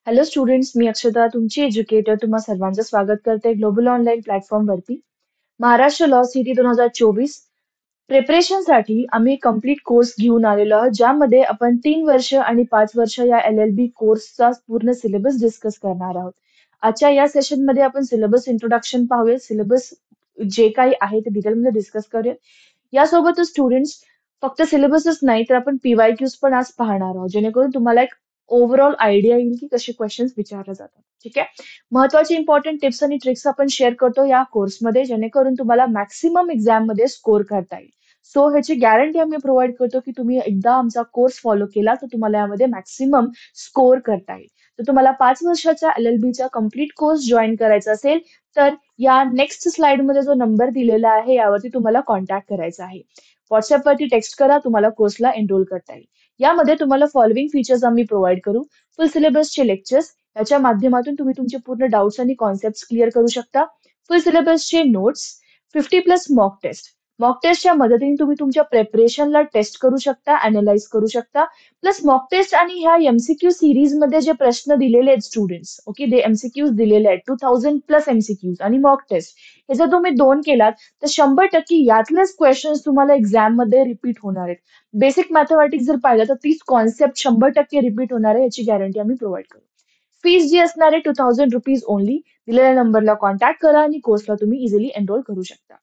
Hello students, मी अक्षता तुमची educator तुम्हा सर्वांचं स्वागत करते ग्लोबल ऑनलाईन प्लॅटफॉर्मवरती. महाराष्ट्र लॉ सिटी 2024 प्रिपरेशनसाठी आम्ही कम्प्लीट कोर्स घेऊन आलेलो आहोत, ज्यामध्ये आपण 3 वर्ष आणि 5 वर्ष या LLB कोर्सचा पूर्ण सिलेबस डिस्कस करणार आहोत. आजच्या या सेशनमध्ये आपण सिलेबस इंट्रोडक्शन पाहूया. सिलेबस जे काही आहे ते डिटेलमध्ये डिस्कस करूया. यासोबतच स्टुडंट्स फक्त सिलेबसच नाही तर आपण PYQs पण आज पाहणार आहोत, जेणेकरून तुम्हाला एक ओव्हरऑल आयडिया येईल की कसे क्वेश्चन्स विचारले जातात. ठीक आहे. महत्वाचे इम्पॉर्टंट टिप्स आणि ट्रिक्स आपण शेअर करतो या कोर्समध्ये, जेणेकरून तुम्हाला मॅक्सिमम एक्झाम मध्ये स्कोर करता येईल. सो ह्याची गॅरंटी आम्ही प्रोव्हाइड करतो की तुम्ही एकदा आमचा कोर्स फॉलो केला तर तुम्हाला यामध्ये मॅक्सिमम स्कोर करता येईल. तर तुम्हाला 5 वर्षाच्या LLB चा कम्प्लीट कोर्स जॉईन करायचा असेल तर या नेक्स्ट स्लाइड मध्ये जो नंबर दिलेला आहे यावरती तुम्हाला कॉन्टॅक्ट करायचा आहे. व्हॉट्सअपवरती टेक्स्ट करा, तुम्हाला कोर्सला एनरोल करता येईल. यामध्ये तुम्हाला फॉलोइंग फीचर्स आम्ही प्रोव्हाइड करू. फुल सिलेबसचे लेक्चर्स, याच्या माध्यमातून तुम्ही तुमचे पूर्ण डाऊट्स आणि कॉन्सेप्ट क्लिअर करू शकता. फुल सिलेबसचे नोट्स, 50+ मॉक टेस्ट. मॉक टेस्टच्या मदतीने तुम्ही तुमच्या प्रिपरेशनला टेस्ट करू शकता, अनालाइज करू शकता. प्लस मॉक टेस्ट आणि ह्या MCQ सिरीज मध्ये जे प्रश्न दिलेले आहेत स्टुडंट्स, ओके, ते MCQs दिलेले आहेत 2000+ MCQs आणि मॉक टेस्ट, हे जर तुम्ही 2 केलात तर 100% यातलेच क्वेश्चन्स तुम्हाला एक्झाम मध्ये रिपीट होणार आहेत. बेसिक मॅथमॅटिक्स जर पाहिलं तर तीच कॉन्सेप्ट 100% रिपीट होणार आहे, याची गॅरंटी आम्ही प्रोव्हाइड करू. फीस जी असणार आहे ₹2000 ओनली. दिलेल्या नंबरला कॉन्टॅक्ट करा आणि कोर्सला तुम्ही इझिली एनरोल करू शकता.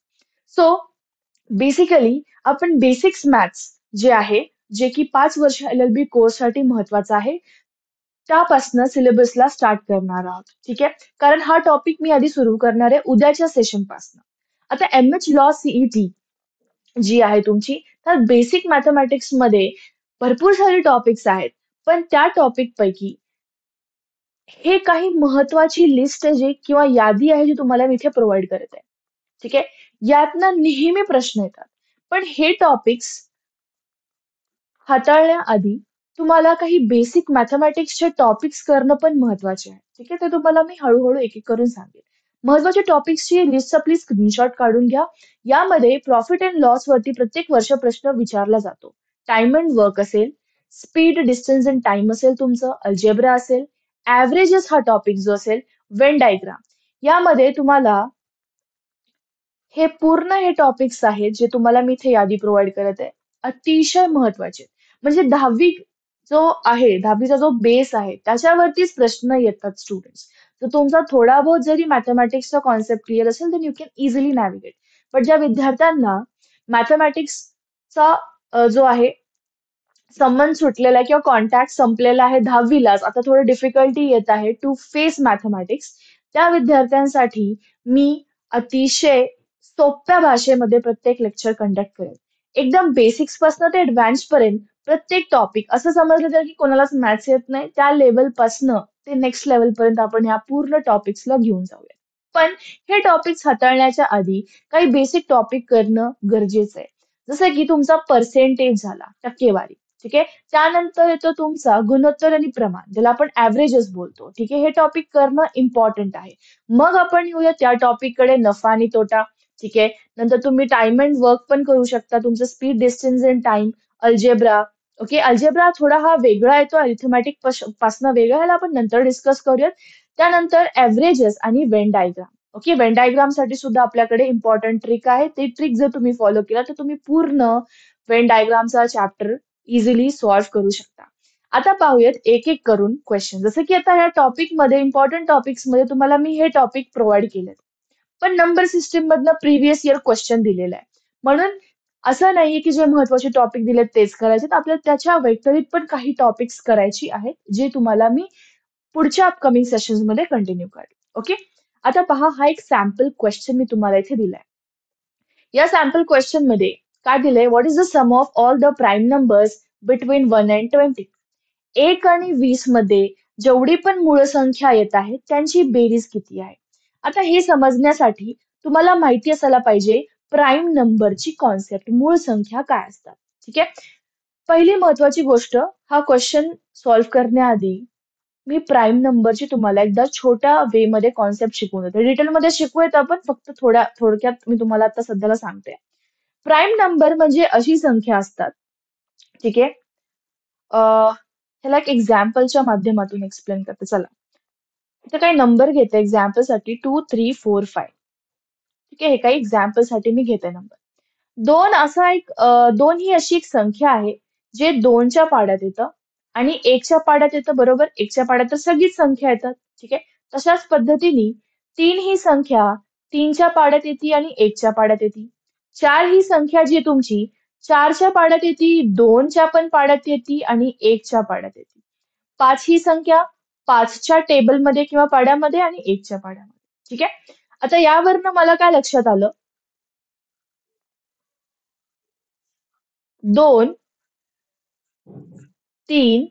सो बेसिकली आपण बेसिक्स मॅथ्स जे आहे, जे की 5 वर्ष LLB कोर्ससाठी महत्वाचं आहे, त्यापासनं सिलेबसला स्टार्ट करणार आहोत. ठीक आहे. कारण हा टॉपिक मी आधी सुरू करणार आहे उद्याच्या सेशन पासून. आता MH लॉ CET जी आहे तुमची, तर बेसिक मॅथमॅटिक्स मध्ये भरपूर सारे टॉपिक्स आहेत. पण त्या टॉपिक पैकी हे काही महत्वाची लिस्ट आहे जी किंवा यादी आहे जी तुम्हाला मी इथे प्रोव्हाइड करत आहे. ठीक आहे. यातनं नेहमी प्रश्न येतात. पण हे टॉपिक्स हाताळण्याआधी तुम्हाला काही बेसिक मॅथमॅटिक्सचे टॉपिक्स करणं पण महत्वाचे आहे. ठीक आहे. ते तुम्हाला मी हळूहळू एक-एक करून सांगेन. महत्वाचे टॉपिक्सची लिस्टचा प्लीज स्क्रीनशॉट काढून घ्या. यामध्ये प्रॉफिट अँड लॉस वरती प्रत्येक वर्ष प्रश्न विचारला जातो. टाइम अँड वर्क असेल, स्पीड, डिस्टन्स अँड टाइम असेल तुमचं, अल्जेब्रा असेल, ऍव्हरेजेस हा टॉपिक जो असेल, वेन डायग्राम. यामध्ये तुम्हाला हे टॉपिक्स आहेत जे तुम्हाला मी इथे यादी प्रोव्हाइड करत आहे. अतिशय महत्वाचे. म्हणजे 10वीचा जो बेस आहे त्याच्यावरतीच प्रश्न येतात स्टुडंट्स. तर तुमचा थोडा बहुत जरी मॅथमॅटिक्सचा कॉन्सेप्ट क्लिअर असेल तर यू कॅन इझिली नॅव्हिगेट. पण ज्या विद्यार्थ्यांना मॅथमॅटिक्सचा जो आहे संबंध सुटलेला आहे किंवा कॉन्टॅक्ट संपलेला आहे 10वीलाच, आता थोडं डिफिकल्टी येत आहे टू फेस मॅथमॅटिक्स, त्या विद्यार्थ्यांसाठी मी अतिशय सोप्या भाषेमध्ये प्रत्येक लेक्चर कंडक्ट करेन. एकदम बेसिक्स पासून ते ऍडव्हान्स पर्यंत प्रत्येक टॉपिक, असं समजलं तर की कोणालाच मॅथ्स येत नाही त्या लेवल पासनं ते नेक्स्ट लेवल पर्यंत आपण ह्या पूर्ण टॉपिक्सला घेऊन जाऊया. पण हे टॉपिक्स हाताळण्याच्या आधी काही बेसिक टॉपिक करणं गरजेचं आहे. जसं की तुमचा पर्सेंटेज झाला, टक्केवारी. ठीक आहे. त्यानंतर येतो तुमचा गुणोत्तर आणि प्रमाण, ज्याला आपण ऍव्हरेजेस बोलतो. ठीक आहे. हे टॉपिक करणं इम्पॉर्टंट आहे. मग आपण येऊया त्या टॉपिक कडे, नफा आणि तोटा. ठीक आहे. नंतर तुम्ही टाइम अँड वर्क पण करू शकता. तुमचं speed, distance and time, algebra. Okay. Algebra थोडा हा वेगळा येतो, अरिथमेटिक पासून वेगळा, ह्याला आपण नंतर डिस्कस करूयात. त्यानंतर ऍव्हरेजेस आणि Venn diagram. Okay. Venn diagram साठी सुद्धा आपल्याकडे इम्पॉर्टंट ट्रिक आहे. ते ट्रिक जर तुम्ही फॉलो केला तर तुम्ही पूर्ण वेन डायग्रामचा चॅप्टर इझिली सॉल्व्ह करू शकता. आता पाहूयात एक एक करून क्वेश्चन. जसं की आता ह्या टॉपिक मध्ये, इम्पॉर्टंट टॉपिक्स मध्ये तुम्हाला मी हे टॉपिक प्रोव्हाइड केले, पण नंबर सिस्टीम मधनं प्रिव्हियस इयर क्वेश्चन दिलेला आहे. म्हणून असं नाहीये की जे महत्वाचे टॉपिक दिलेत तेच करायचे, आपल्याला त्याच्या व्यतिरिक्त पण काही टॉपिक्स करायची आहेत, जे तुम्हाला मी पुढच्या अपकमिंग सेशन्स मध्ये कंटिन्यू करेन. ओके. आता पहा, हा एक सॅम्पल क्वेश्चन मी तुम्हाला इथे दिलाय. या सॅम्पल क्वेश्चन मध्ये काय दिलंय, what is the sum of all the prime numbers between 1 and 20? 1 आणि 20 मध्ये जेवढी पण मूळ संख्या येत आहे त्यांची बेरीज किती आहे? आता हे समजण्यासाठी तुम्हाला माहिती असायला पाहिजे प्राईम नंबरची कॉन्सेप्ट, मूळ संख्या काय असतात. ठीक आहे. पहिली महत्वाची गोष्ट, हा क्वेश्चन सॉल्व्ह करण्याआधी मी प्राईम नंबरची तुम्हाला एकदा छोट्या वे मध्ये कॉन्सेप्ट शिकवून देते. डिटेलमध्ये शिकवूयात आपण, फक्त थोडक्यात मी तुम्हाला आता सध्याला सांगते. प्राईम नंबर म्हणजे अशी संख्या असतात, ठीक आहे, ह्याला एक एक्झाम्पलच्या माध्यमातून एक्सप्लेन करते. चला, इथे काही नंबर घेते एक्झाम्पल साठी 2, 3, 4, 5. ठीक आहे, हे काही एक्झाम्पल साठी मी घेते नंबर. दोन ही अशी एक संख्या आहे जे दोनच्या पाड्यात येतं आणि एकच्या पाड्यात येतं, बरोबर. एकच्या पाड्यात तर सगळीच संख्या येतात. ठीक आहे. तशाच पद्धतीने तीन ही संख्या तीनच्या पाड्यात येते आणि एकच्या पाड्यात येते. चार ही संख्या जी आहे तुमची चारच्या पाड्यात येते, दोनच्या पण पाड्यात येते आणि एकच्या पाड्यात येते. पाच ही संख्या पाचच्या टेबलमध्ये किंवा पाड्यामध्ये आणि एकच्या पाड्यामध्ये. ठीक आहे. आता यावरनं मला काय लक्षात आलं, दोन, तीन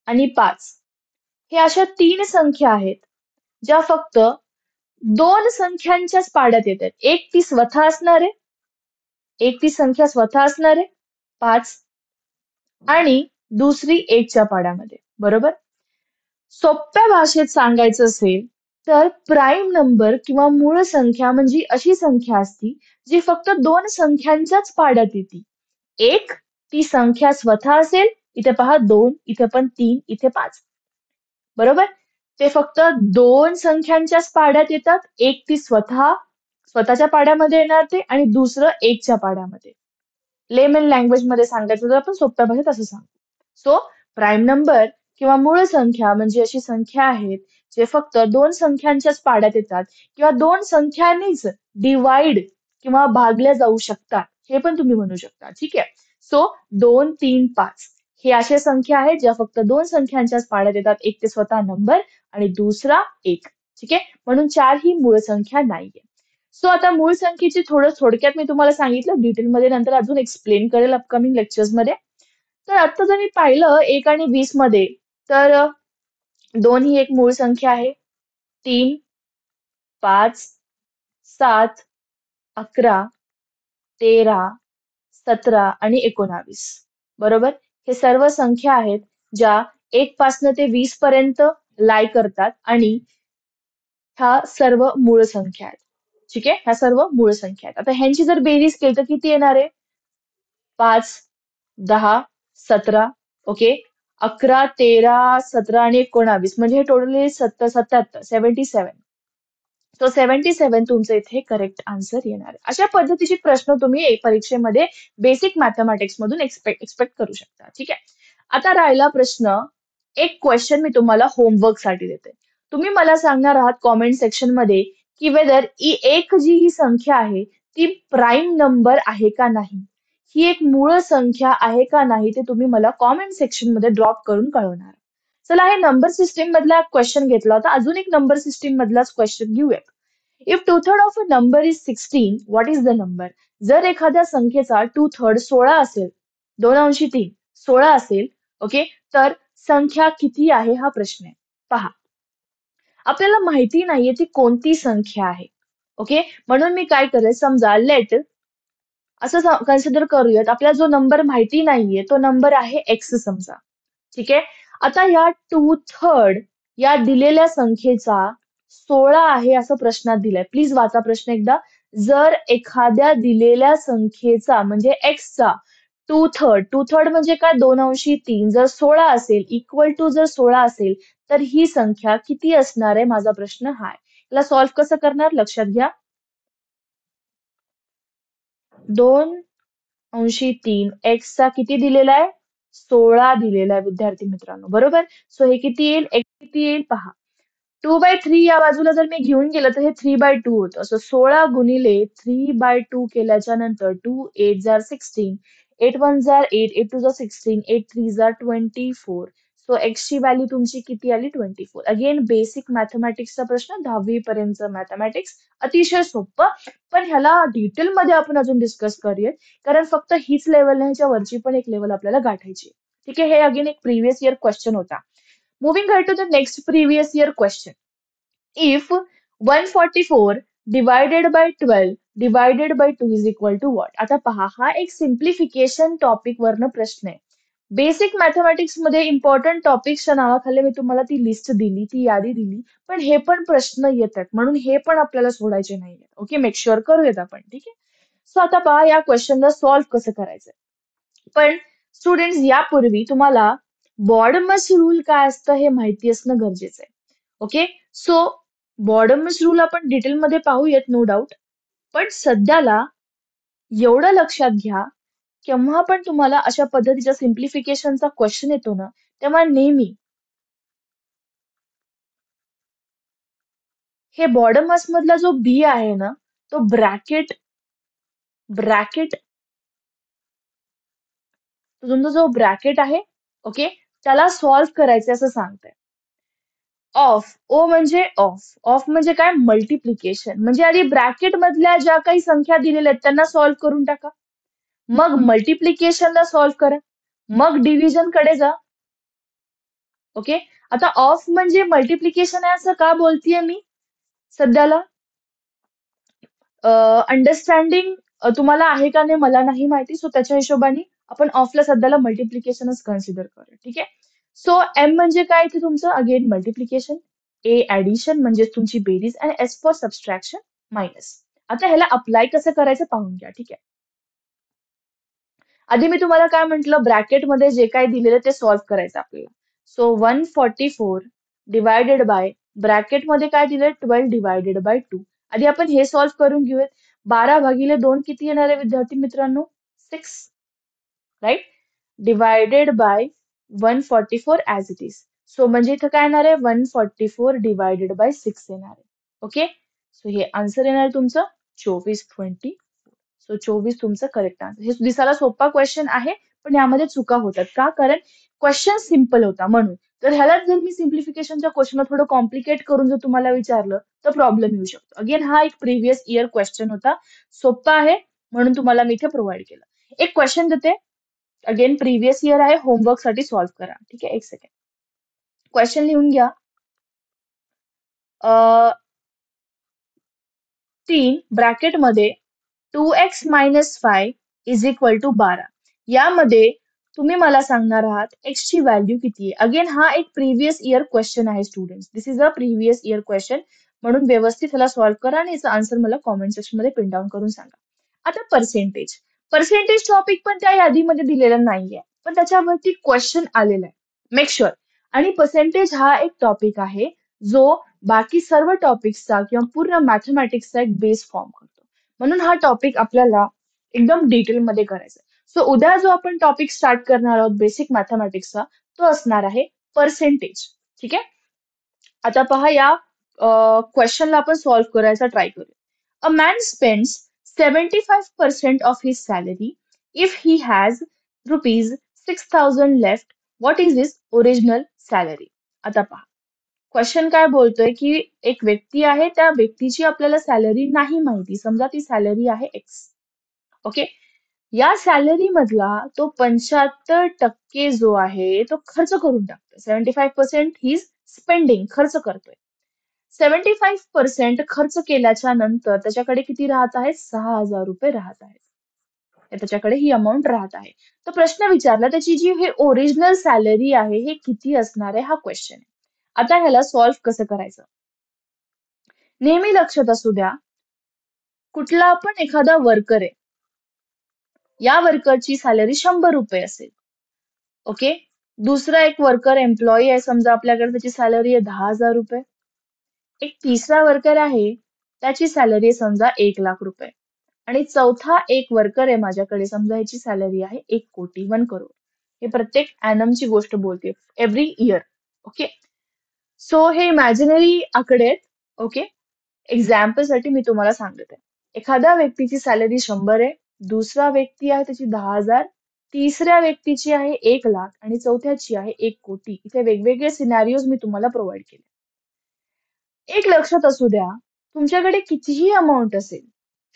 आणि पाच हे अशा तीन संख्या आहेत ज्या फक्त दोन संख्यांच्याच पाड्यात येतात. एक ती स्वतः असणार आहे, एक ती संख्या स्वतः असणार आहे, पाच, आणि दुसरी एकच्या पाड्यामध्ये, बरोबर. सोप्या भाषेत सांगायचं असेल तर प्राईम नंबर किंवा मूळ संख्या म्हणजे अशी संख्या असती जी फक्त दोन संख्यांच्याच पाड्यात येते. एक ती संख्या स्वतः असेल, इथे पहा दोन, इथे पण तीन, इथे पाच, बरोबर. ते फक्त दोन संख्यांच्याच पाड्यात येतात. एक ती स्वतःच्या पाड्यामध्ये येणार ते, आणि दुसरं एकच्या पाड्यामध्ये. लेमन लँग्वेज मध्ये सांगायचं तर आपण सोप्या भाषेत असं सांगू. सो प्राईम नंबर किंवा मूळ संख्या म्हणजे अशी संख्या आहेत जे फक्त दोन संख्यांच्याच पाड्यात येतात किंवा दोन संख्यांनीच डिवाइड किंवा भागल्या जाऊ शकतात, हे पण तुम्ही म्हणू शकता. ठीक आहे. सो दोन, तीन, पाच हे अशा संख्या आहेत ज्या फक्त दोन संख्यांच्याच पाड्यात येतात. एक ते स्वतः नंबर आणि दुसरा एक. ठीक आहे. म्हणून चार ही मूळ संख्या नाहीये. सो आता मूळ संख्येची थोडक्यात मी तुम्हाला सांगितलं, डिटेलमध्ये नंतर अजून एक्सप्लेन करेल अपकमिंग लेक्चर्स मध्ये. तर आता जर मी पाहिलं 1 आणि 20 मध्ये, तर 2 ही एक मूळ संख्या आहे. 3, 5, 7, 11, 13, 17 आणि 19, बरोबर. हे सर्व संख्या आहेत ज्या 1 पासनं ते 20 पर्यंत लाय करतात आणि ह्या सर्व मूळ संख्या आहेत. ठीक आहे. ह्या सर्व मूळ संख्या आहेत. आता ह्यांची जर बेरीज केली तर किती येणार आहे? 5, 10, 17, ओके. 11, 13, 17 आणि 19 म्हणजे हे टोटली 77, 77. सो 77 तुमचं इथे करेक्ट आन्सर येणार आहे. अशा पद्धतीचे प्रश्न तुम्ही परीक्षेमध्ये बेसिक मॅथमॅटिक्स मधून एक्सपेक्ट करू शकता. ठीक आहे. आता राहिला प्रश्न, एक क्वेश्चन मी तुम्हाला होमवर्क साठी देते. तुम्ही मला सांगणार आहात कॉमेंट सेक्शन मध्ये की वेदर एक जी ही संख्या आहे ती प्राईम नंबर आहे का नाही, ही एक मूळ संख्या आहे का नाही, ते तुम्ही मला कॉमेंट सेक्शन मध्ये ड्रॉप करून कळवणार. चला, हे नंबर सिस्टीम मधला क्वेश्चन घेतला होता, अजून एक नंबर सिस्टीम मधलाच क्वेश्चन घेऊया. If 2/3 of a number is 16, what is the number? जर एखाद्या संख्येचा 2/3 16 असेल, 2/3 16 असेल, ओके, तर संख्या किती आहे हा प्रश्न आहे. पहा, आपल्याला माहिती नाहीये ती कोणती संख्या आहे. ओके, म्हणून मी काय करेल, समजा लेट असं कन्सिडर करूयात, आपल्याला जो नंबर माहिती नाहीये तो नंबर आहे एक्स समजा. ठीक आहे. आता या 2/3 या दिलेल्या संख्येचा 16 आहे असं प्रश्नात दिलंय. प्लीज वाचा प्रश्न एकदा. जर एखाद्या दिलेल्या संख्येचा म्हणजे एक्सचा 2/3 म्हणजे काय, 2/3 जर 16 असेल, इक्वल टू जर 16 असेल, तर ही संख्या किती असणार आहे, माझा प्रश्न हा आहे. याला सॉल्व्ह कसं करणार लक्षात घ्या. 2/3 एक्सचा किती दिलेला आहे, 16 दिलेला आहे विद्यार्थी मित्रांनो, बरोबर. सो हे किती येईल, एक्स किती येईल पहा. 2/3 या बाजूला जर मी घेऊन गेलं तर हे 3/2 होतं. असं 16 गुणिले 3/2 केल्याच्या नंतर 2 8 जार 16, 8 1 जार 8, 8 2 जार 16, 8 3 जार 24. सो एक्स ची व्हॅल्यू तुमची किती आली, 24. अगेन बेसिक मॅथमॅटिक्सचा प्रश्न, 10वी पर्यंत मॅथमॅटिक्स अतिशय सोपं, पण ह्याला डिटेल मध्ये आपण अजून डिस्कस करूयात, कारण फक्त हीच लेवल नाही, ह्याच्या वरची पण एक लेवल आपल्याला गाठायची. ठीक आहे. हे अगेन एक प्रिव्हियस इयर क्वेश्चन होता. Moving ahead to the next previous year question. If 144 divided by 12 divided by 2 is equal to what? आता पहा, हा एक सिम्प्लिफिकेशन टॉपिक वरनं प्रश्न आहे. बेसिक मॅथमॅटिक्स मध्ये इम्पॉर्टंट टॉपिक्सच्या नावाखाली मी तुम्हाला ती लिस्ट दिली, ती यादी दिली, पण हे पण प्रश्न येतात, म्हणून हे पण आपल्याला सोडायचे नाहीये. ओके, मेक शुअर करूयात आपण. ठीक आहे. सो आता पहा, या क्वेश्चनला सॉल्व्ह कसं करायचं. पण स्टुडंट्स, यापूर्वी तुम्हाला बॉडमस रूल काय असतं हे माहिती असणं गरजेचं आहे. ओके, सो बॉडमस रूल आपण डिटेलमध्ये पाहूयात, नो डाऊट. पण सध्याला एवढं लक्षात घ्या, केव्हा पण तुम्हाला अशा पद्धतीचा सिम्प्लिफिकेशनचा क्वेश्चन येतो ना, तेव्हा नेहमी हे बॉडमस मधला जो बी आहे ना, तो ब्रॅकेट ब्रॅकेट तुमचा जो ब्रॅकेट आहे, ओके, त्याला सॉल्व्ह करायचं असं सांगतंय. ऑफ, ओ म्हणजे ऑफ, ऑफ म्हणजे काय, मल्टिप्लिकेशन. म्हणजे आधी ब्रॅकेट मधल्या ज्या काही संख्या दिलेल्या आहेत त्यांना सॉल्व्ह करून टाका, मग मल्टिप्लिकेशनला सॉल्व्ह करा, मग डिव्हिजन कडे जा. ओके, आता ऑफ म्हणजे मल्टिप्लिकेशन आहे असं का बोलतीये मी सध्याला? अंडरस्टँडिंग तुम्हाला आहे का नाही मला नाही माहिती, सो त्याच्या हिशोबाने आपण ऑफला सध्याला मल्टिप्लिकेशनच कन्सिडर करूया, ठीक आहे. सो एम म्हणजे काय इथे तुमचं, अगेन मल्टिप्लिकेशन, ए ऍडिशन म्हणजे तुमची बेरीज, आणि एस फॉर सबस्ट्रॅक्शन, मायनस. आता ह्याला अप्लाय कसं करायचं पाहून घ्या, ठीक आहे. आधी मी तुम्हाला काय म्हंटल, ब्रॅकेटमध्ये जे काय दिलेलं ते सॉल्व्ह करायचं आपल्याला. सो 144 डिवायडेड बाय, ब्रॅकेटमध्ये काय दिलंय, 12 डिवायडेड बाय 2. आधी आपण हे सॉल्व्ह करून घेऊयात. 12 भागिले 2 किती येणार आहे विद्यार्थी मित्रांनो, 6, right, divided by 144 as it is. So म्हणजे इथं काय येणार आहे, 144 डिवायडेड बाय 6 येणार आहे. ओके, सो हे आन्सर येणार आहे तुमचं 24, 20. सो 24 तुमचं करेक्ट आन्सर. हे दिसायला सोपा क्वेश्चन आहे, पण यामध्ये चुका होतात का, कारण क्वेश्चन सिम्पल होता म्हणून. तर ह्यालाच जर मी सिम्प्लिफिकेशनच्या क्वेश्चनला थोडं कॉम्प्लिकेट करून जर तुम्हाला विचारलं तर प्रॉब्लेम येऊ शकतो. अगेन हा एक प्रिव्हियस इयर क्वेश्चन होता, सोपा आहे म्हणून तुम्हाला मी इथे प्रोव्हाइड केलं. एक क्वेश्चन देते, अगेन प्रिव्हियस इयर आहे, होमवर्क साठी सॉल्व्ह करा, ठीक आहे. एक सेकंड, क्वेश्चन लिहून घ्या. 3 ब्रॅकेटमध्ये 2x-5 इज इक्वल टू 12. यामध्ये तुम्ही मला सांगणार आहात x ची व्हॅल्यू किती आहे. अगेन हा एक प्रिव्हियस इयर क्वेश्चन आहे students, this is a previous year question, म्हणून व्यवस्थित ह्याला सॉल्व्ह करा आणि याचा आन्सर मला कॉमेंट सेक्शन मध्ये प्रिंट डाऊन करून सांगा. आता पर्सेंटेज, पर्सेंटेज टॉपिक पण त्या यादीमध्ये दिलेला नाहीये, पण त्याच्यावरती क्वेश्चन आलेला आहे, मेक शुअर. आणि पर्सेंटेज हा एक टॉपिक आहे जो बाकी सर्व टॉपिक्सचा किंवा पूर्ण मॅथमॅटिक्सचा एक बेस फॉर्म करतो, म्हणून हा टॉपिक आपल्याला एकदम डिटेलमध्ये करायचा आहे. सो उद्या जो आपण टॉपिक स्टार्ट करणार आहोत बेसिक मॅथमॅटिक्सचा, तो असणार आहे पर्सेंटेज, ठीक आहे. आता पहा, या क्वेश्चनला आपण सॉल्व्ह करायचा ट्राय करूया. A man spends 75% of his salary if he has ₹6,000 left, what is his original salary. आता पहा, क्वेश्चन काय बोलतोय की एक व्यक्ती आहे, त्या व्यक्तीची आपल्याला सॅलरी नाही माहिती, समजा ती सॅलरी आहे एक्स. ओके, या सॅलरी मधला तो 75% जो आहे तो खर्च करून टाकतो. 75% ही स्पेंडिंग, खर्च करतोय. 75% खर्च केल्याच्या नंतर त्याच्याकडे किती राहत आहे, 6,000 रुपये राहत आहेत. त्याच्याकडे ही अमाऊंट राहत आहे. तर प्रश्न विचारला, त्याची जी हे ओरिजिनल सॅलरी आहे हे किती असणार आहे, हा क्वेश्चन आहे. आता ह्याला सॉल्व्ह कसं करायचं, नेहमी लक्षात असू द्या, कुठला पण एखादा वर्कर आहे, या वर्करची सॅलरी 100 रुपये असेल. ओके, दुसरा एक वर्कर एम्प्लॉई आहे, समजा आपल्याकडे त्याची सॅलरी आहे 10,000 रुपये. एक तिसरा वर्कर आहे, त्याची सॅलरी आहे समजा 1,00,000 रुपये. आणि चौथा एक वर्कर आहे माझ्याकडे, समजा ह्याची सॅलरी आहे 1 कोटी, 1 करोड. हे प्रत्येक ऍनमची गोष्ट बोलते, एव्हरी इयर. ओके, सो हे इमॅजिनरी आकडे आहेत. ओके, एक्झाम्पल साठी मी तुम्हाला सांगत आहे. एखाद्या व्यक्तीची सॅलरी 100 आहे, दुसरा व्यक्ती आहे त्याची 10,000, तिसऱ्या व्यक्तीची आहे 1,00,000 आणि चौथ्याची आहे 1 कोटी. इथे वेगवेगळे सिनारिओज मी तुम्हाला प्रोव्हाइड केले. एक लक्षात असू द्या, तुमच्याकडे कितीही अमाऊंट असेल,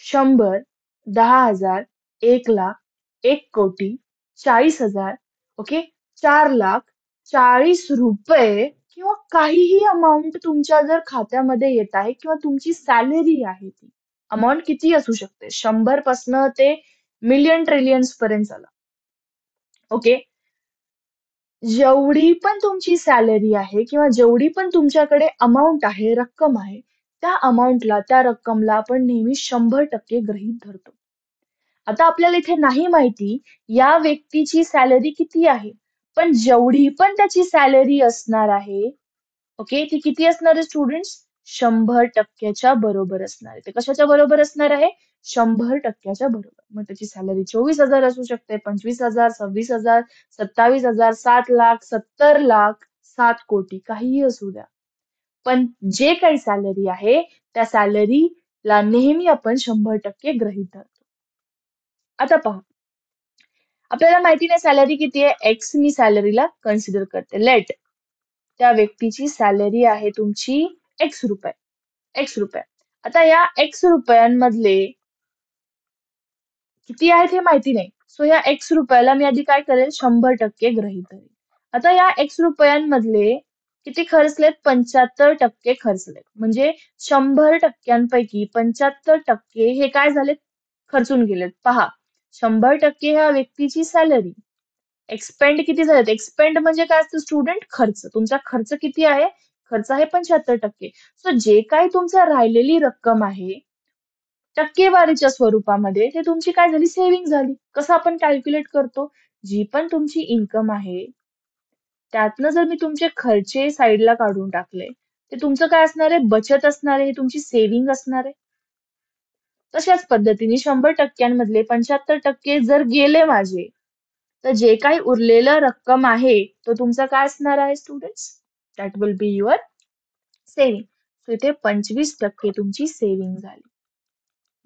100, 10,000, 1,00,000, 1 कोटी, 40,000, ओके, 4,00,000, 40 रुपये किंवा काहीही अमाऊंट तुमच्या जर खात्यामध्ये येत आहे किंवा तुमची सॅलरी आहे, ती अमाऊंट किती असू शकते, 100 पासनं ते मिलियन ट्रिलियन्स पर्यंत चला. ओके, जेवढी पण तुमची सॅलरी आहे किंवा जेवढी पण तुमच्याकडे अमाऊंट आहे, रक्कम आहे, त्या अमाऊंटला, त्या रक्कमला आपण नेहमी 100% गृहीत धरतो. आता आपल्याला इथे नाही माहिती या व्यक्तीची सॅलरी किती आहे, पण जेवढी पण त्याची सॅलरी असणार आहे, ओके, ती किती असणार आहे स्टुडंट्स? 100% बरोबर असणार आहे. ते कशाच्या बरोबर असणार आहे? 100% बरोबर. मग त्याची सॅलरी 24,000 असू शकते, 25,000, 26,000, 27,000, 7 लाख, 70 लाख, 7 कोटी, काहीही असू द्या. पण जे काही सॅलरी आहे, त्या सॅलरीला नेहमी आपण 100% गृहीत धरतो. आता पहा, आपल्याला माहिती नाही सॅलरी किती आहे. एक्स मी सॅलरीला कन्सिडर करते. लेट त्या व्यक्तीची सॅलरी आहे तुमची ₹X. ₹X. आता या ₹X किती आहेत हे माहिती नाही. सो या ₹X मी आधी काय करेल? 100% गृहीत धरेल. आता या ₹X किती खर्चलेत? 75% खर्चलेत. म्हणजे 100%पैकी 75% हे काय झालेत? खर्चून गेलेत. पहा, 100% ह्या व्यक्तीची सॅलरी. एक्सपेंड किती झालेत? एक्सपेंड म्हणजे काय असतं स्टुडंट? खर्च. तुमचा खर्च किती आहे? खर्च आहे 75%. सो जे काही तुमचं राहिलेली रक्कम आहे, टक्केवारीच्या स्वरूपामध्ये ते तुमची काय झाली? सेव्हिंग झाली. कसं आपण कॅल्क्युलेट करतो? जी पण तुमची इन्कम आहे, त्यातनं जर मी तुमचे खर्चे साईडला काढून टाकले, ते तुमचं काय असणार आहे? बचत असणार आहे, हे तुमची सेव्हिंग असणार आहे. तशाच पद्धतीने 100%मधले 75% जर गेले माझे, तर जे काही उरलेलं रक्कम आहे, तो तुमचा काय असणार आहे students? That will be your saving. So इथे 25% तुमची सेव्हिंग झाली.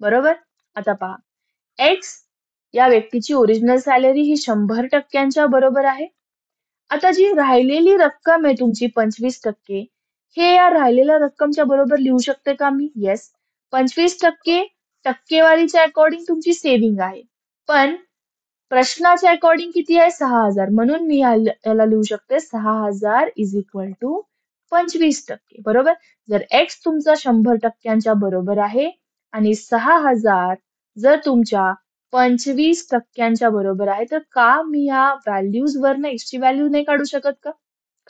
बरोबर? आता पहा, एक्स या व्यक्तीची ओरिजिनल सॅलरी ही 100%च्या बरोबर आहे. आता जी राहिलेली रक्कम आहे तुमची 25%, हे या राहिलेल्या रक्कमच्या बरोबर लिहू शकते का मी? येस. 25% टक्केवारीच्या अकॉर्डिंग तुमची सेव्हिंग आहे. पण प्रश्नाच्या अकॉर्डिंग किती आहे? 6,000. म्हणून मी याला लिहू शकते 6,000 इज इक्वल टू 25%. बरोबर? जर एक्स तुमचा 100%च्या बरोबर आहे आणि 6,000 जर तुमच्या 25%च्या बरोबर आहे, तर का मी ह्या व्हॅल्यूज वरनं एक्सची व्हॅल्यू नाही काढू शकत का?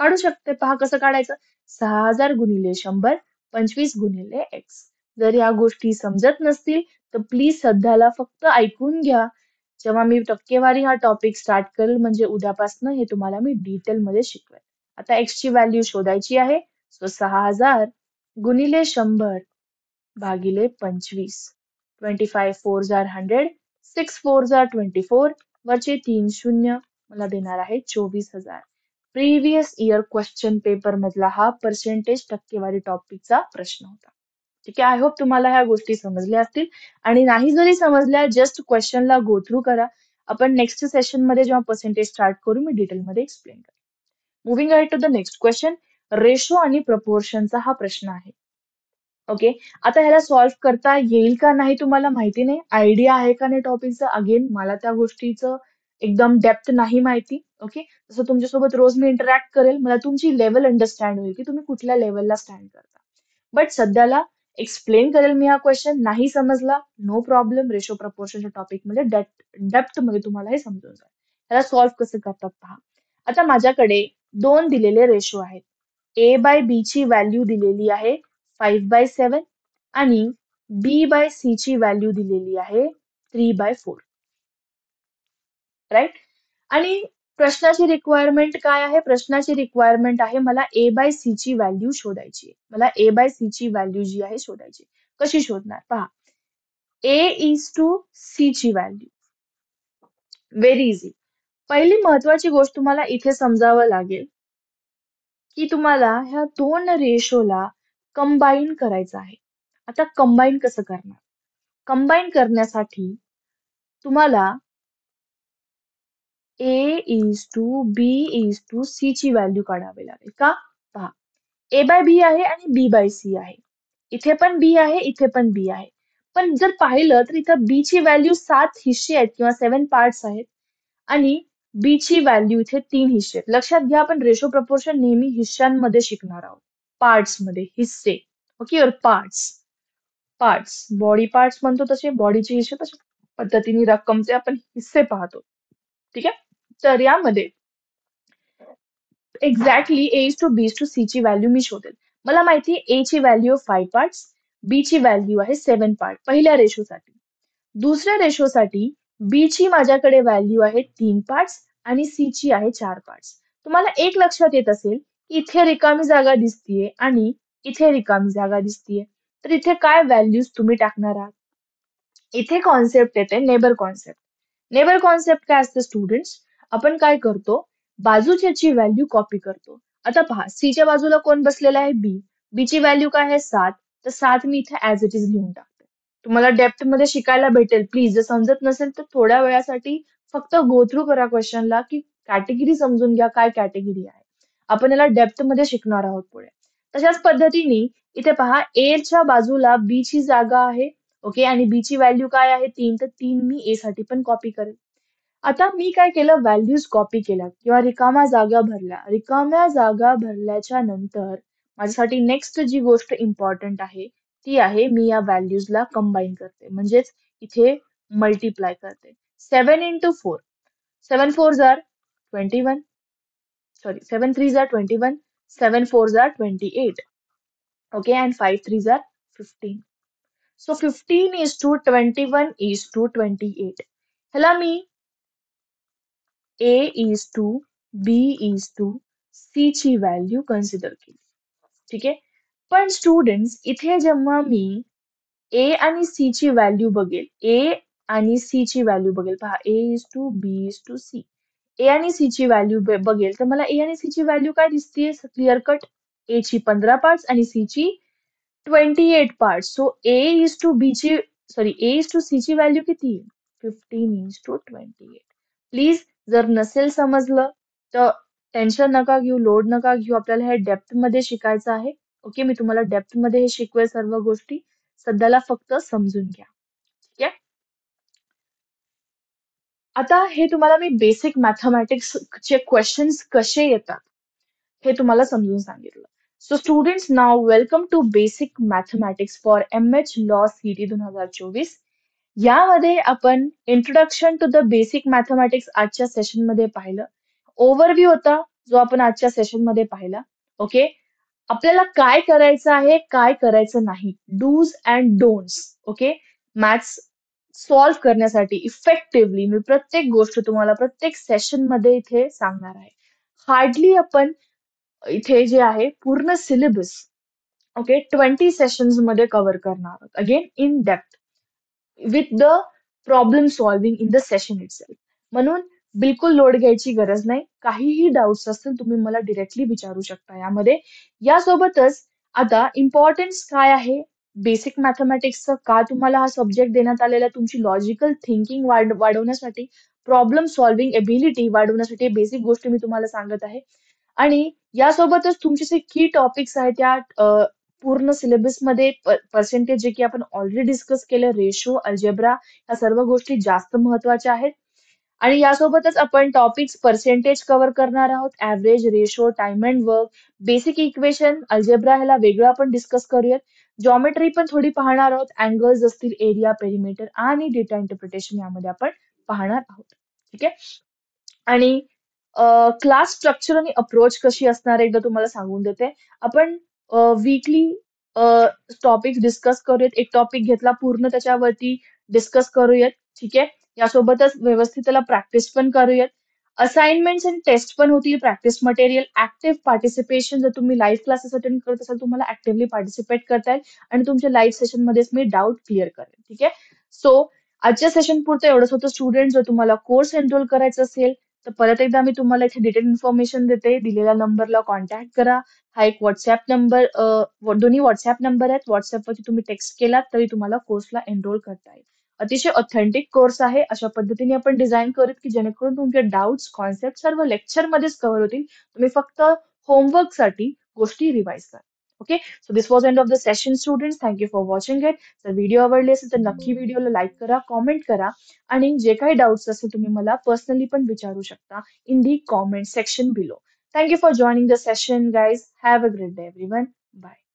काढू शकते. पहा कसं काढायचं? 6,000 गुणिले 100, 25 गुणिले एक्स. जर या गोष्टी समजत नसतील, तर प्लीज सध्याला फक्त ऐकून घ्या. जेव्हा मी टक्केवारी हा टॉपिक स्टार्ट करेल, म्हणजे उद्यापासून हे तुम्हाला मी डिटेलमध्ये शिकवेल. आता एक्सची व्हॅल्यू शोधायची आहे. सो 6,000 गुणिले 100 भागिले 25. 25 4 जार 100, 6 4 जार 24, वरचे 3 शून्य मला देणार आहे 24,000. प्रिव्हियस इयर क्वेश्चन पेपर मधला हा पर्सेंटेज टक्केवारी टॉपिकचा प्रश्न होता. ठीक आहे. आय होप तुम्हाला ह्या गोष्टी समजल्या असतील, आणि नाही जरी समजल्या, जस्ट क्वेश्चनला गो थ्रू करा. आपण नेक्स्ट सेशन मध्ये जेव्हा पर्सेंटेज स्टार्ट करू, मी डिटेलमध्ये एक्सप्लेन करेन. Moving ahead to the next question. Ratio आणि प्रपोर्शनचा हा प्रश्न आहे. ओके, आता ह्याला सॉल्व्ह करता येईल का नाही तुम्हाला माहिती नाही. आयडिया आहे का नाही टॉपिकचा? अगेन मला त्या गोष्टीचं एकदम डेप्थ नाही माहिती. ओके, जसं तुमच्यासोबत रोज मी इंटरॅक्ट करेल, मला तुमची लेवल अंडरस्टँड होईल की तुम्ही कुठल्या लेवलला स्टँड करता. बट सध्याला एक्सप्लेन करेल मी हा क्वेश्चन. नाही समजला, नो प्रॉब्लेम. रेशो प्रपोर्शनच्या टॉपिकमध्ये डेप्थ मध्ये तुम्हाला हे समजून जाईल. ह्याला सॉल्व्ह कसं करतात पहा. आता माझ्याकडे दोन दिलेले रेशो आहेत. A बाय B ची व्हॅल्यू दिलेली आहे 5/7 आणि B बाय C ची व्हॅल्यू दिलेली आहे 3/4. राईट? आणि प्रश्नाची रिक्वायरमेंट काय आहे? प्रश्नाची रिक्वायरमेंट आहे मला A बाय C ची व्हॅल्यू शोधायची आहे. मला A बाय C ची व्हॅल्यू जी आहे शोधायची. कशी शोधणार? पहा, A इज टू C ची व्हॅल्यू. Very easy. पहिली महत्वाची गोष्ट तुम्हाला इथे समजावं लागेल की तुम्हाला ह्या दोन रेशोला कंबाईन करायचं आहे. आता कंबाईन कसं करणार? कंबाईन करण्यासाठी तुम्हाला A is to B is to C ची व्हॅल्यू काढावी लागेल. का? पहा, A बाय B आहे आणि B बाय C आहे. इथे पण B आहे, इथे पण B आहे. पण जर पाहिलं तर इथं B ची व्हॅल्यू 7 हिस्से आहेत किंवा 7 पार्ट्स आहेत आणि B ची व्हॅल्यू इथे 3 हिस्से आहेत. लक्षात घ्या, आपण रेशो प्रपोर्शन नेहमी हिस्सांमध्ये शिकणार आहोत. पार्ट्स मध्ये हिस्से. ओके, और पार्ट्स. पार्ट्स, बॉडी पार्ट्स म्हणतो तसे बॉडीचे हिस्से, तशा पद्धतीने रक्कमचे आपण हिस्से पाहतो. ठीक आहे. तर यामध्ये exactly A is to B is to C ची व्हॅल्यू मी शोधेल. मला माहिती आहे A ची व्हॅल्यू 5 पार्ट्स, B ची व्हॅल्यू आहे 7 पार्ट पहिल्या रेशोसाठी. दुसऱ्या रेशोसाठी B ची माझ्याकडे व्हॅल्यू आहे 3 पार्ट्स आणि सी ची आहे 4 पार्ट्स. तुम्हाला एक लक्षात येत असेल, की इथे रिकामी जागा दिसतीये आणि इथे रिकामी जागा दिसतीये. तर इथे काय व्हॅल्यूज तुम्ही टाकणार आहात? इथे कॉन्सेप्ट येते नेबर कॉन्सेप्ट. नेबर कॉन्सेप्ट काय असते स्टुडंट्स? आपण काय करतो? बाजूच्याची व्हॅल्यू कॉपी करतो. आता पहा, सी च्या बाजूला कोण बसलेला आहे? बी. बी ची व्हॅल्यू काय आहे? 7. तर 7 मी इथे ऍज इट इज लिहून टाकते. तुम्हाला डेप्थ मध्ये शिकायला भेटेल. प्लीज जर समजत नसेल तर थोड्या वेळासाठी फक्त गो थ्रू करा क्वेश्चनला, की कॅटेगरी समजून घ्या काय कॅटेगरी आहे. आपण याला डेप्थ मध्ये शिकणार आहोत पुढे. तशाच पद्धतीने इथे पहा, ए च्या बाजूला बी ची जागा आहे. ओके, आणि बी ची व्हॅल्यू काय आहे? 3. तर 3 मी ए साठी पण कॉपी करेल. आता मी काय केलं? व्हॅल्यूज कॉपी केल्या किंवा रिकाम्या जागा भरल्या. रिकाम्या जागा भरल्याच्या नंतर माझ्यासाठी नेक्स्ट जी गोष्ट इम्पॉर्टंट आहे ती आहे मी या व्हॅल्यूजला कंबाईन करते. म्हणजेच इथे मल्टिप्लाय करते. 7 into 4. 7 4s are 21. Sorry, 7 3s are 21. 7 4s are 28. Okay, and 5 3s are 15. So 15 is to 21 is to 28. ह्याला मी A is to B is to C ची व्हॅल्यू कन्सिडर केली. ठीक आहे. पण स्टुडंट्स इथे जेव्हा मी A आणि C ची व्हॅल्यू बघेल, A आणि C ची व्हॅल्यू बघेल, पहा A is to B is to C. A आणि C ची व्हॅल्यू बघेल तर मला A आणि C ची व्हॅल्यू काय दिसतीये? Clear cut. A ची 15 पार्ट्स आणि C ची 28 parts. So A is to B ची A is to C ची व्हॅल्यू किती आहे? 15 is to 28. प्लीज जर नसेल समजलं तर टेन्शन नका घेऊ, लोड नका घेऊ. आपल्याला हे डेप्थ मध्ये शिकायचं आहे. ओके, मी तुम्हाला डेप्थ मध्ये हे शिकवेल सर्व गोष्टी. सध्याला फक्त समजून घ्या. ठीक आहे. आता हे तुम्हाला मी बेसिक मॅथमॅटिक्स चे क्वेश्चन्स कसे येतात हे तुम्हाला समजून सांगितलं. सो स्टुडंट्स, नाव welcome to basic mathematics for MH law CET 2024. यामध्ये आपण introduction to the basic mathematics आजच्या सेशन मध्ये पाहिलं. ओव्हरव्ह्यू होता जो आपण आजच्या सेशन मध्ये पाहिला. ओके, आपल्याला काय करायचं आहे, काय करायचं नाही, do's and don'ts. Okay, maths solve करण्यासाठी इफेक्टिव्हली मी प्रत्येक गोष्ट तुम्हाला प्रत्येक सेशन मध्ये इथे सांगणार आहे. हार्डली आपण इथे जे आहे पूर्ण सिलेबस ओके 20 सेशन्स मध्ये कव्हर करणार आहोत. Again in depth with the problem solving in the session itself. म्हणून बिलकुल लोड घ्यायची गरज नाही. काहीही डाऊट्स असतील तुम्ही मला डिरेक्टली विचारू शकता यामध्ये. यासोबतच आता इम्पॉर्टन्स काय आहे बेसिक मॅथमॅटिक्सचं, का तुम्हाला हा सब्जेक्ट देण्यात आलेला आहे? तुमची लॉजिकल थिंकिंग वाढवण्यासाठी, प्रॉब्लेम सॉल्विंग एबिलिटी वाढवण्यासाठी बेसिक गोष्टी मी तुम्हाला सांगत आहे. आणि यासोबतच तुमचे जे की टॉपिक्स आहेत त्या पूर्ण सिलेबस मध्ये पर्सेंटेज जे की आपण ऑलरेडी डिस्कस केलं, रेशो, अल्जेब्रा, ह्या सर्व गोष्टी जास्त महत्वाच्या आहेत. आणि यासोबतच आपण टॉपिक्स पर्सेंटेज कव्हर करणार आहोत, average, ratio, time and work, basic equation, algebra ह्याला वेगळं आपण डिस्कस करूयात. जॉमेट्री पण थोडी पाहणार आहोत, अँगल्स असतील, एरिया, पेरिमीटर आणि डेटा इंटरप्रिटेशन यामध्ये आपण पाहणार आहोत. ठीक आहे. आणि क्लास स्ट्रक्चर आणि अप्रोच कशी असणार आहे एकदा तुम्हाला सांगून देते. आपण वीकली टॉपिक डिस्कस करूयात. एक टॉपिक घेतला पूर्ण त्याच्यावरती डिस्कस करूयात. ठीक आहे. यासोबतच व्यवस्थित त्याला प्रॅक्टिस पण करूयात. असाइनमेंट्स आणि टेस्ट पण होतील, प्रॅक्टिस मटेरियल, ऍक्टिव्ह पार्टिसिपेशन. जर तुम्ही लाईव्ह क्लासेस अटेंड करत असाल तुम्हाला ऍक्टिव्हली पार्टिसिपेट करता येईल आणि तुमच्या लाईव्ह सेशन मध्येच मी डाऊट क्लिअर करेन. ठीक आहे. सो आजच्या सेशन पुरतं एवढंच होतं स्टुडंट. जर तुम्हाला कोर्स एनरोल करायचा असेल तर परत एकदा मी तुम्हाला इथे डिटेल इन्फॉर्मेशन देते. दिलेल्या नंबरला कॉन्टॅक्ट करा. हा एक व्हॉट्सअप नंबर, दोन्ही व्हॉट्सअप नंबर आहेत. व्हॉट्सअपवरती तुम्ही टेक्स्ट केलात तरी तुम्हाला कोर्सला एनरोल करता येईल. अतिशय ऑथेंटिक कोर्स आहे. अशा पद्धतीने आपण डिझाईन करूत की जेणेकरून तुमचे डाऊट्स, कॉन्सेप्ट सर्व लेक्चर मध्येच कव्हर होतील. तुम्ही फक्त होमवर्कसाठी गोष्टी रिवाइज करा. Okay, so this was end of the session students. Thank you for watching it. जर व्हिडिओ आवडले असेल तर नक्की व्हिडिओला लाईक करा, कॉमेंट करा आणि जे काही डाऊट्स असतील तुम्ही मला पर्सनली पण विचारू शकता in the comment section below. Thank you for joining the session, guys. Have a great day, everyone. Bye.